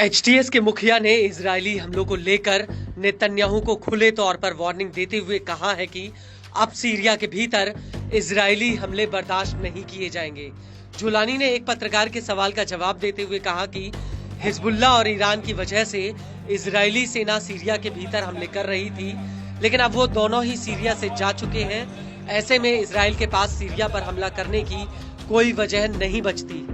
HTS के मुखिया ने इजरायली हमलों को लेकर नेतन्याहू को खुले तौर पर वार्निंग देते हुए कहा है कि अब सीरिया के भीतर इजरायली हमले बर्दाश्त नहीं किए जाएंगे। जुलानी ने एक पत्रकार के सवाल का जवाब देते हुए कहा कि हिजबुल्ला और ईरान की वजह से इजरायली सेना सीरिया के भीतर हमले कर रही थी, लेकिन अब वो दोनों ही सीरिया से जा चुके हैं। ऐसे में इजराइल के पास सीरिया पर हमला करने की कोई वजह नहीं बचती।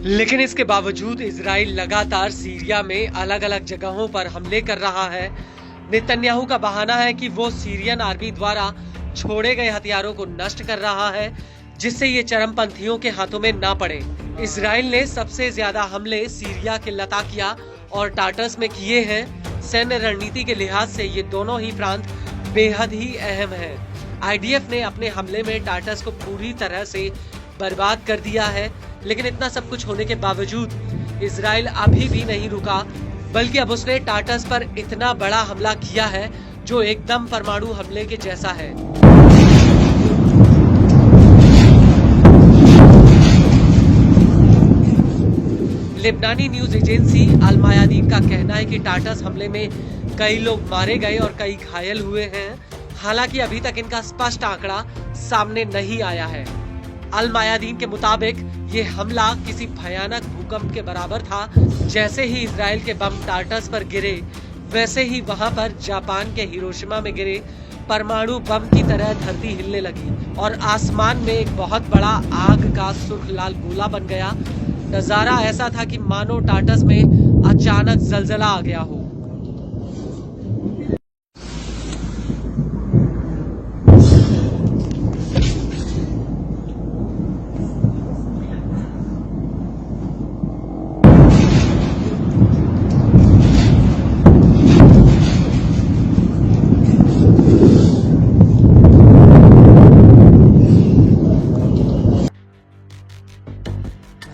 लेकिन इसके बावजूद इजराइल लगातार सीरिया में अलग अलग जगहों पर हमले कर रहा है। नेतन्याहू का बहाना है कि वो सीरियन आर्मी द्वारा छोड़े गए हथियारों को नष्ट कर रहा है, जिससे ये चरमपंथियों के हाथों में ना पड़े। इजराइल ने सबसे ज्यादा हमले सीरिया के लताकिया और टाटस में किए हैं। सैन्य रणनीति के लिहाज से ये दोनों ही प्रांत बेहद ही अहम है। आईडीएफ ने अपने हमले में टाटस को पूरी तरह से बर्बाद कर दिया है, लेकिन इतना सब कुछ होने के बावजूद इजराइल अभी भी नहीं रुका, बल्कि अब उसने टाटस पर इतना बड़ा हमला किया है जो एकदम परमाणु हमले के जैसा है। लेबनानी न्यूज एजेंसी अल मायादीन का कहना है कि टाटस हमले में कई लोग मारे गए और कई घायल हुए हैं। हालांकि अभी तक इनका स्पष्ट आंकड़ा सामने नहीं आया है। अल मायादीन के मुताबिक ये हमला किसी भयानक भूकंप के बराबर था। जैसे ही इजराइल के बम टाटस पर गिरे, वैसे ही वहां पर जापान के हिरोशिमा में गिरे परमाणु बम की तरह धरती हिलने लगी और आसमान में एक बहुत बड़ा आग का सुर्ख लाल गोला बन गया। नजारा ऐसा था कि मानो टाटस में अचानक जलजला आ गया हो।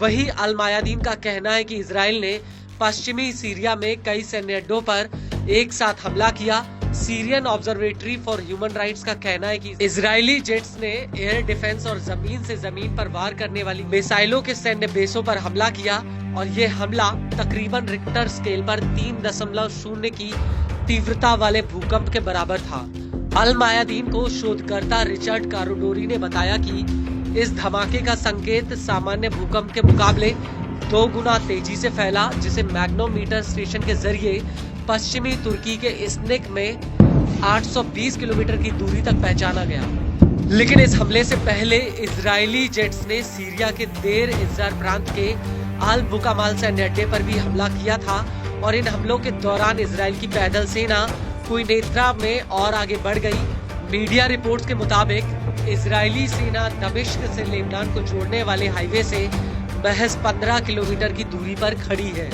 वही अल मायादीन का कहना है कि इजराइल ने पश्चिमी सीरिया में कई सैन्य अड्डों पर एक साथ हमला किया। Syrian observatory for human rights का कहना है कि इजरायली जेट्स ने एयर डिफेंस और जमीन से जमीन पर वार करने वाली मिसाइलों के सैन्य बेसों पर हमला किया और ये हमला तकरीबन रिक्टर स्केल पर 3.0 की तीव्रता वाले भूकंप के बराबर था। अल मायादीन को शोधकर्ता रिचर्ड कारोडोरी ने बताया कि इस धमाके का संकेत सामान्य भूकंप के मुकाबले 2 गुना तेजी से फैला, जिसे मैग्नोमीटर स्टेशन के जरिए पश्चिमी तुर्की के इस्निक में 820 किलोमीटर की दूरी तक पहचाना गया। लेकिन इस हमले से पहले इजरायली जेट्स ने सीरिया के देर इज़्ज़ार प्रांत के अल बुकामाल सैन्य अड्डे पर भी हमला किया था और इन हमलों के दौरान इजराइल की पैदल सेना क्वीनेत्रा में और आगे बढ़ गई। मीडिया रिपोर्ट्स के मुताबिक इजरायली सेना दमिश्क से लेबनान को जोड़ने वाले हाईवे से महज 15 किलोमीटर की दूरी पर खड़ी है।